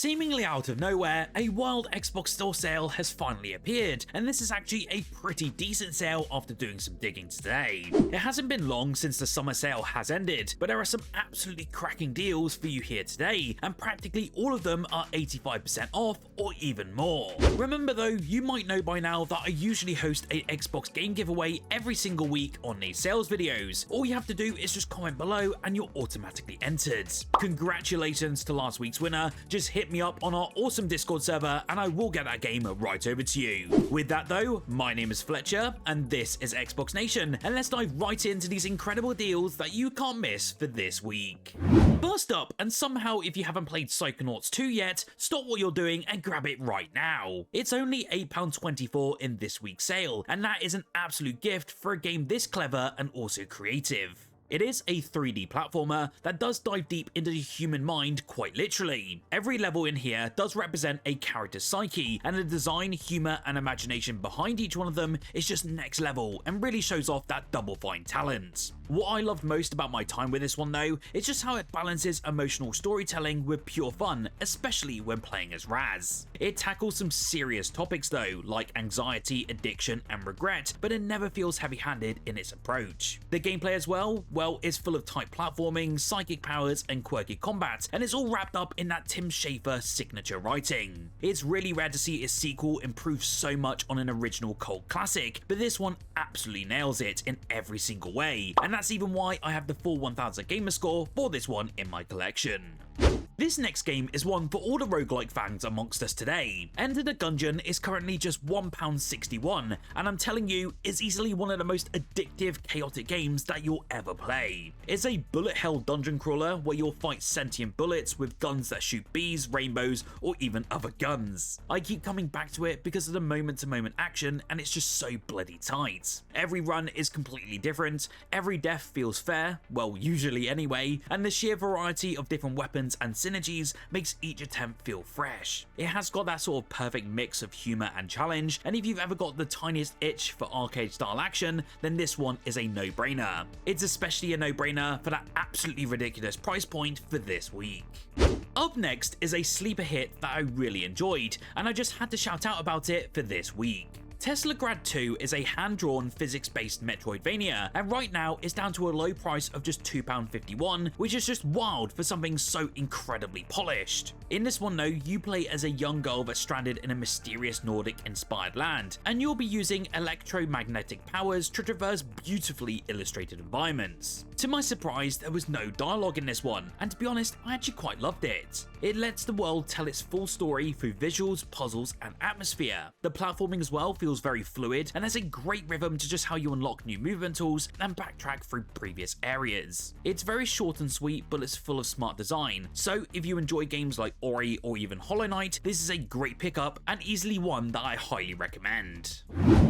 Seemingly out of nowhere, a wild Xbox Store sale has finally appeared, and this is actually a pretty decent sale after doing some digging today. It hasn't been long since the summer sale has ended, but there are some absolutely cracking deals for you here today, and practically all of them are 85% off or even more. Remember though, you might know by now that I usually host a Xbox game giveaway every single week on these sales videos. All you have to do is just comment below and you're automatically entered. Congratulations to last week's winner, just hit me up on our awesome Discord server and I will get that game right over to you. With that though, my name is Fletcher and this is Xbox Nation, and let's dive right into these incredible deals that you can't miss for this week. First up, and somehow if you haven't played Psychonauts 2 yet, stop what you're doing and grab it right now. It's only £8.24 in this week's sale, and that is an absolute gift for a game this clever and also creative. It is a 3D platformer that does dive deep into the human mind quite literally. Every level in here does represent a character's psyche, and the design, humour and imagination behind each one of them is just next level and really shows off that Double Fine talent. What I loved most about my time with this one though is just how it balances emotional storytelling with pure fun, especially when playing as Raz. It tackles some serious topics though, like anxiety, addiction and regret, but it never feels heavy-handed in its approach. The gameplay as well is full of tight platforming, psychic powers and quirky combat, and it's all wrapped up in that Tim Schafer signature writing. It's really rare to see its sequel improve so much on an original cult classic, but this one absolutely nails it in every single way, and that's even why I have the full 1000 gamer score for this one in my collection. This next game is one for all the roguelike fans amongst us today. Enter the Gungeon is currently just £1.61, and I'm telling you, it's easily one of the most addictive, chaotic games that you'll ever play. It's a bullet hell dungeon crawler where you'll fight sentient bullets with guns that shoot bees, rainbows, or even other guns. I keep coming back to it because of the moment-to-moment action, and it's just so bloody tight. Every run is completely different, every death feels fair, well usually anyway, and the sheer variety of different weapons and synergies makes each attempt feel fresh. It has got that sort of perfect mix of humour and challenge, and if you've ever got the tiniest itch for arcade style action, then this one is a no-brainer. It's especially a no-brainer for that absolutely ridiculous price point for this week. Up next is a sleeper hit that I really enjoyed, and I just had to shout out about it for this week. Teslagrad 2 is a hand-drawn physics-based Metroidvania, and right now it's down to a low price of just £2.51, which is just wild for something so incredibly polished. In this one though, you play as a young girl that's stranded in a mysterious Nordic-inspired land, and you'll be using electromagnetic powers to traverse beautifully illustrated environments. To my surprise, there was no dialogue in this one, and to be honest, I actually quite loved it. It lets the world tell its full story through visuals, puzzles, and atmosphere. The platforming as well feels very fluid, and there's a great rhythm to just how you unlock new movement tools and backtrack through previous areas. It's very short and sweet, but it's full of smart design, so if you enjoy games like Ori or even Hollow Knight, this is a great pickup and easily one that I highly recommend.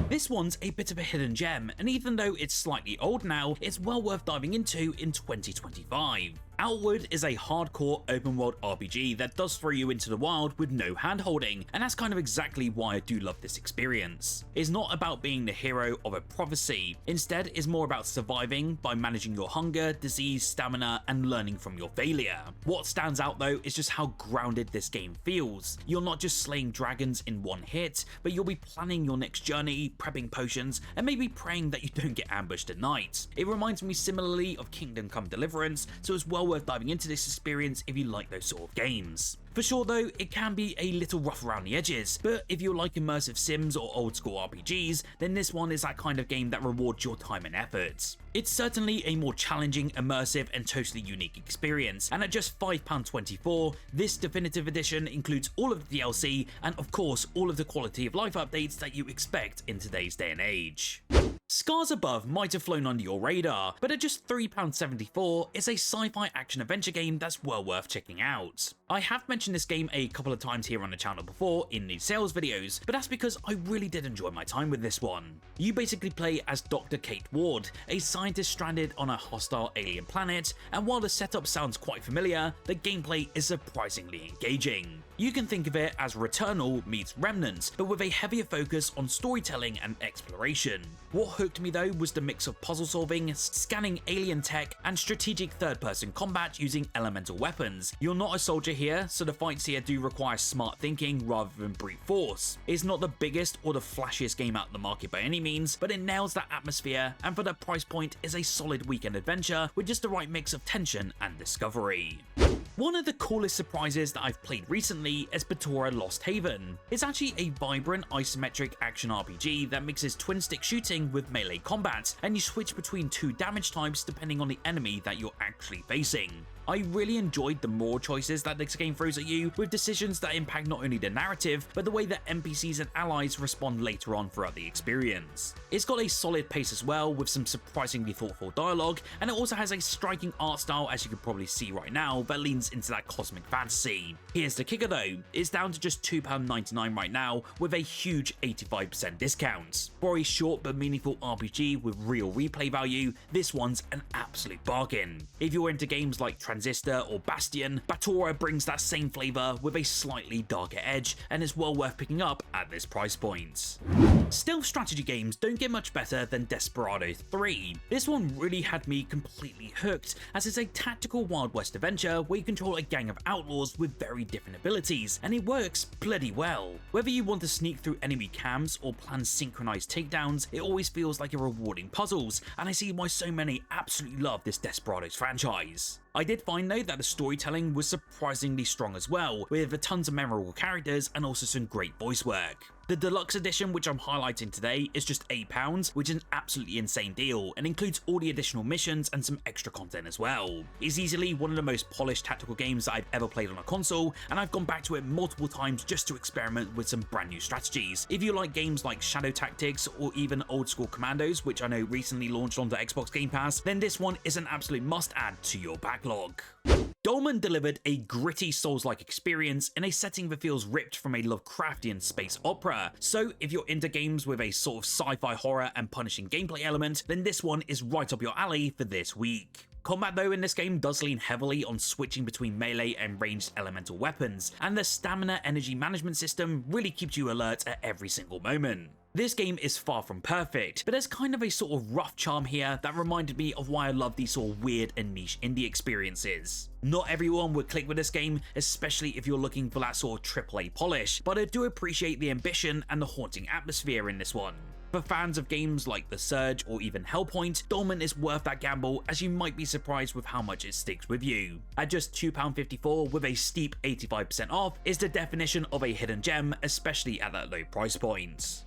This one's a bit of a hidden gem, and even though it's slightly old now, it's well worth diving into in 2025. Outward is a hardcore open world RPG that does throw you into the wild with no hand-holding, and that's kind of exactly why I do love this experience. It's not about being the hero of a prophecy, instead it's more about surviving by managing your hunger, disease, stamina, and learning from your failure. What stands out though is just how grounded this game feels. You're not just slaying dragons in one hit, but you'll be planning your next journey, prepping potions, and maybe praying that you don't get ambushed at night. It reminds me similarly of Kingdom Come Deliverance, so it's well worth diving into this experience if you like those sort of games. For sure though, it can be a little rough around the edges, but if you like immersive sims or old school RPGs, then this one is that kind of game that rewards your time and efforts. It's certainly a more challenging, immersive and totally unique experience, and at just £5.24, this definitive edition includes all of the DLC and of course all of the quality of life updates that you expect in today's day and age. Scars Above might have flown under your radar, but at just £3.74, it's a sci-fi action-adventure game that's well worth checking out. I have mentioned this game a couple of times here on the channel before in these sales videos, but that's because I really did enjoy my time with this one. You basically play as Dr. Kate Ward, a scientist stranded on a hostile alien planet, and while the setup sounds quite familiar, the gameplay is surprisingly engaging. You can think of it as Returnal meets Remnant, but with a heavier focus on storytelling and exploration. What hooked me though was the mix of puzzle solving, scanning alien tech, and strategic third-person combat using elemental weapons. You're not a soldier here, so the fights here do require smart thinking rather than brute force. It's not the biggest or the flashiest game out in the market by any means, but it nails that atmosphere, and for that price point is a solid weekend adventure with just the right mix of tension and discovery. One of the coolest surprises that I've played recently is Batora Lost Haven. It's actually a vibrant isometric action RPG that mixes twin stick shooting with melee combat, and you switch between two damage types depending on the enemy that you're actually facing. I really enjoyed the moral choices that this game throws at you, with decisions that impact not only the narrative, but the way that NPCs and allies respond later on throughout the experience. It's got a solid pace as well, with some surprisingly thoughtful dialogue, and it also has a striking art style, as you can probably see right now, that leans into that cosmic fantasy. Here's the kicker though, it's down to just £2.99 right now, with a huge 85% discount. For a short but meaningful RPG with real replay value, this one's an absolute bargain. If you're into games like Transistor or Bastion, Batora brings that same flavour with a slightly darker edge, and is well worth picking up at this price point. Stealth strategy games don't get much better than Desperados 3. This one really had me completely hooked, as it's a tactical Wild West adventure where you control a gang of outlaws with very different abilities, and it works bloody well. Whether you want to sneak through enemy camps or plan synchronized takedowns, it always feels like a rewarding puzzles, and I see why so many absolutely love this Desperados franchise. I did find though that the storytelling was surprisingly strong as well, with tons of memorable characters and also some great voice work. The deluxe edition, which I'm highlighting today, is just £8, which is an absolutely insane deal, and includes all the additional missions and some extra content as well. It's easily one of the most polished tactical games that I've ever played on a console, and I've gone back to it multiple times just to experiment with some brand new strategies. If you like games like Shadow Tactics or even Old School Commandos, which I know recently launched onto Xbox Game Pass, then this one is an absolute must-add to your backlog. Dolmen delivered a gritty Souls-like experience in a setting that feels ripped from a Lovecraftian space opera, so if you're into games with a sort of sci-fi horror and punishing gameplay element, then this one is right up your alley for this week. Combat though in this game does lean heavily on switching between melee and ranged elemental weapons, and the stamina energy management system really keeps you alert at every single moment. This game is far from perfect, but there's kind of a sort of rough charm here that reminded me of why I love these sort of weird and niche indie experiences. Not everyone would click with this game, especially if you're looking for that sort of AAA polish, but I do appreciate the ambition and the haunting atmosphere in this one. For fans of games like The Surge or even Hellpoint, Dolmen is worth that gamble, as you might be surprised with how much it sticks with you. At just £2.54 with a steep 85% off is the definition of a hidden gem, especially at that low price point.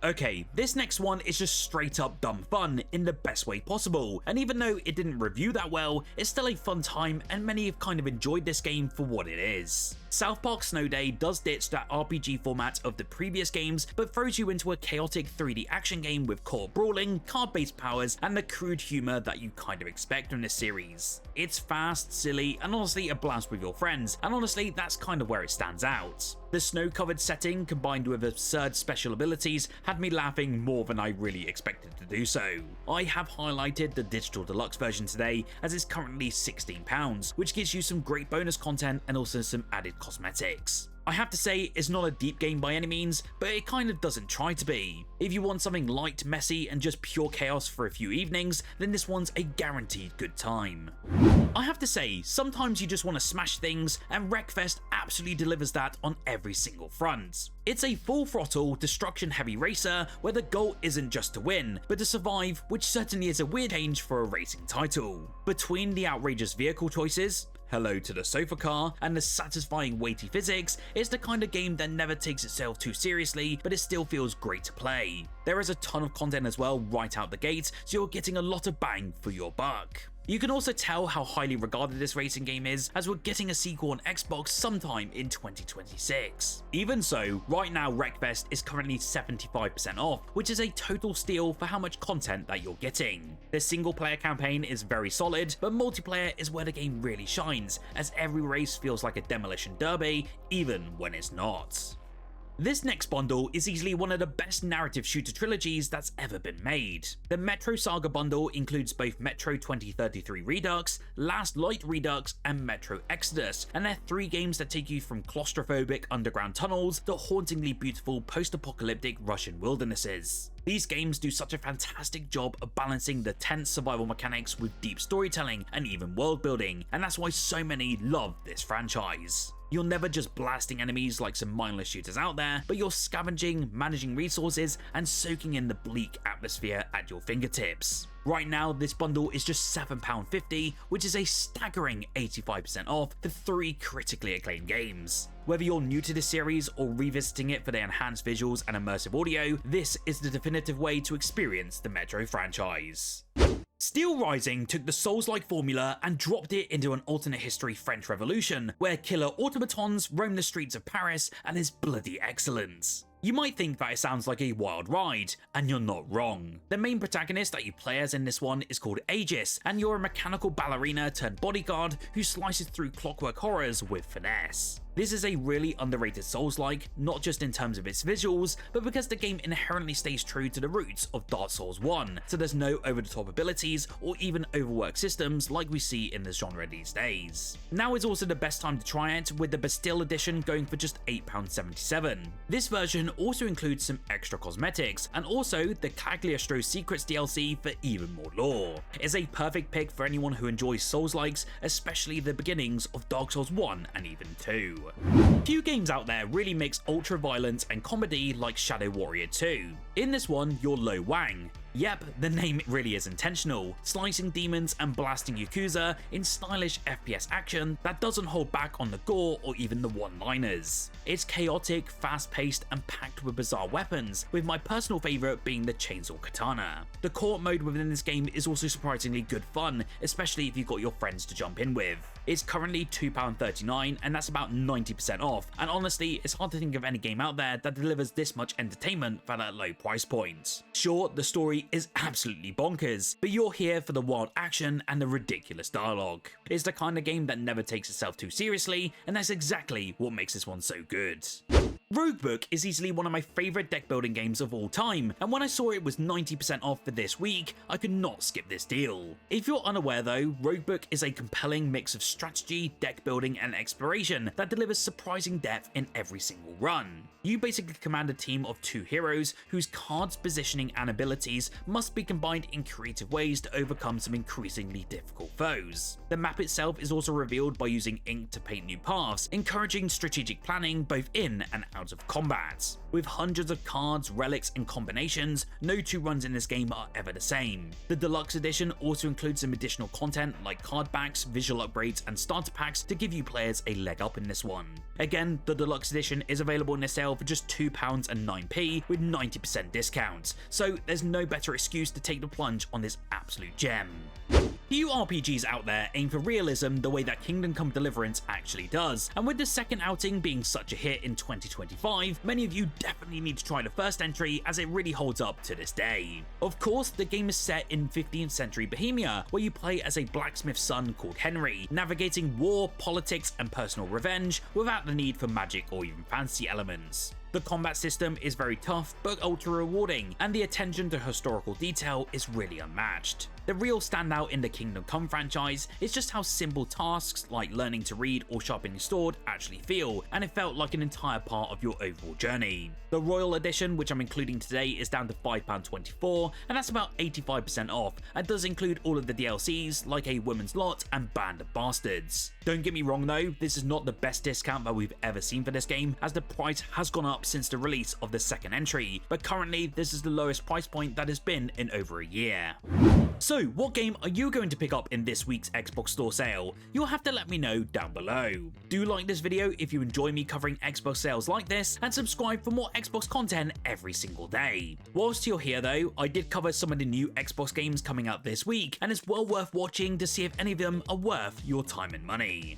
Okay, this next one is just straight up dumb fun in the best way possible, and even though it didn't review that well, it's still a fun time and many have kind of enjoyed this game for what it is. South Park Snow Day does ditch that RPG format of the previous games, but throws you into a chaotic 3D action game with core brawling, card-based powers, and the crude humour that you kind of expect from this series. It's fast, silly, and honestly a blast with your friends, and honestly that's kind of where it stands out. The snow-covered setting combined with absurd special abilities had me laughing more than I really expected to do so. I have highlighted the digital deluxe version today, as it's currently £16, which gives you some great bonus content and also some added cosmetics. I have to say, it's not a deep game by any means, but it kind of doesn't try to be. If you want something light, messy, and just pure chaos for a few evenings, then this one's a guaranteed good time. I have to say, sometimes you just want to smash things, and Wreckfest absolutely delivers that on every single front. It's a full throttle, destruction heavy racer where the goal isn't just to win, but to survive, which certainly is a weird change for a racing title. Between the outrageous vehicle choices, hello to the sofa car, and the satisfying weighty physics, it's the kind of game that never takes itself too seriously, but it still feels great to play. There is a ton of content as well right out the gate, so you're getting a lot of bang for your buck. You can also tell how highly regarded this racing game is, as we're getting a sequel on Xbox sometime in 2026. Even so, right now Wreckfest is currently 75% off, which is a total steal for how much content that you're getting. The single player campaign is very solid, but multiplayer is where the game really shines, as every race feels like a demolition derby, even when it's not. This next bundle is easily one of the best narrative shooter trilogies that's ever been made. The Metro Saga bundle includes both Metro 2033 Redux, Last Light Redux, and Metro Exodus, and they're 3 games that take you from claustrophobic underground tunnels to hauntingly beautiful post-apocalyptic Russian wildernesses. These games do such a fantastic job of balancing the tense survival mechanics with deep storytelling and even world building, and that's why so many love this franchise. You're never just blasting enemies like some mindless shooters out there, but you're scavenging, managing resources, and soaking in the bleak atmosphere at your fingertips. Right now, this bundle is just £7.50, which is a staggering 85% off for 3 critically acclaimed games. Whether you're new to this series or revisiting it for the enhanced visuals and immersive audio, this is the definitive way to experience the Metro franchise. Steelrising took the Souls-like formula and dropped it into an alternate history French Revolution, where killer automatons roam the streets of Paris and is bloody excellent. You might think that it sounds like a wild ride, and you're not wrong. The main protagonist that you play as in this one is called Aegis, and you're a mechanical ballerina turned bodyguard who slices through clockwork horrors with finesse. This is a really underrated Souls-like, not just in terms of its visuals, but because the game inherently stays true to the roots of Dark Souls 1, so there's no over-the-top abilities or even overworked systems like we see in the genre these days. Now is also the best time to try it, with the Bastille edition going for just £8.77. This version also includes some extra cosmetics, and also the Cagliostro Secrets DLC for even more lore. It's a perfect pick for anyone who enjoys Souls-likes, especially the beginnings of Dark Souls 1 and even 2. Few games out there really mix ultra-violence and comedy like Shadow Warrior 2. In this one, you're Lo Wang. Yep, the name really is intentional, slicing demons and blasting Yakuza in stylish FPS action that doesn't hold back on the gore or even the one-liners. It's chaotic, fast-paced, and packed with bizarre weapons, with my personal favourite being the Chainsaw Katana. The co-op mode within this game is also surprisingly good fun, especially if you've got your friends to jump in with. It's currently £2.39, and that's about 90% off, and honestly, it's hard to think of any game out there that delivers this much entertainment at a low price point. Sure, the story is absolutely bonkers, but you're here for the wild action and the ridiculous dialogue. It's the kind of game that never takes itself too seriously, and that's exactly what makes this one so good. Roguebook is easily one of my favourite deck building games of all time, and when I saw it was 90% off for this week, I could not skip this deal. If you're unaware though, Roguebook is a compelling mix of strategy, deck building, and exploration that delivers surprising depth in every single run. You basically command a team of 2 heroes whose cards, positioning, and abilities must be combined in creative ways to overcome some increasingly difficult foes. The map itself is also revealed by using ink to paint new paths, encouraging strategic planning both in and out of combat. With hundreds of cards, relics, and combinations, no 2 runs in this game are ever the same. The deluxe edition also includes some additional content like card backs, visual upgrades, and starter packs to give you players a leg up in this one. Again, the deluxe edition is available in a sale for just £2.09 with 90% discount, so there's no better excuse to take the plunge on this absolute gem. Few RPGs out there aim for realism the way that Kingdom Come Deliverance actually does, and with the second outing being such a hit in 2025, many of you definitely need to try the first entry as it really holds up to this day. Of course, the game is set in 15th century Bohemia, where you play as a blacksmith's son called Henry, navigating war, politics, and personal revenge without the need for magic or even fantasy elements. The combat system is very tough but ultra rewarding, and the attention to historical detail is really unmatched. The real standout in the Kingdom Come franchise is just how simple tasks like learning to read or sharpening sword actually feel, and it felt like an entire part of your overall journey. The Royal Edition, which I'm including today, is down to £5.24, and that's about 85% off, and does include all of the DLCs like a Women's Lot and Band of Bastards. Don't get me wrong though, this is not the best discount that we've ever seen for this game, as the price has gone up since the release of the second entry, but currently this is the lowest price point that has been in over a year. So what game are you going to pick up in this week's Xbox Store sale? You'll have to let me know down below. Do like this video if you enjoy me covering Xbox sales like this, and subscribe for more Xbox content every single day. Whilst you're here though, I did cover some of the new Xbox games coming out this week, and it's well worth watching to see if any of them are worth your time and money.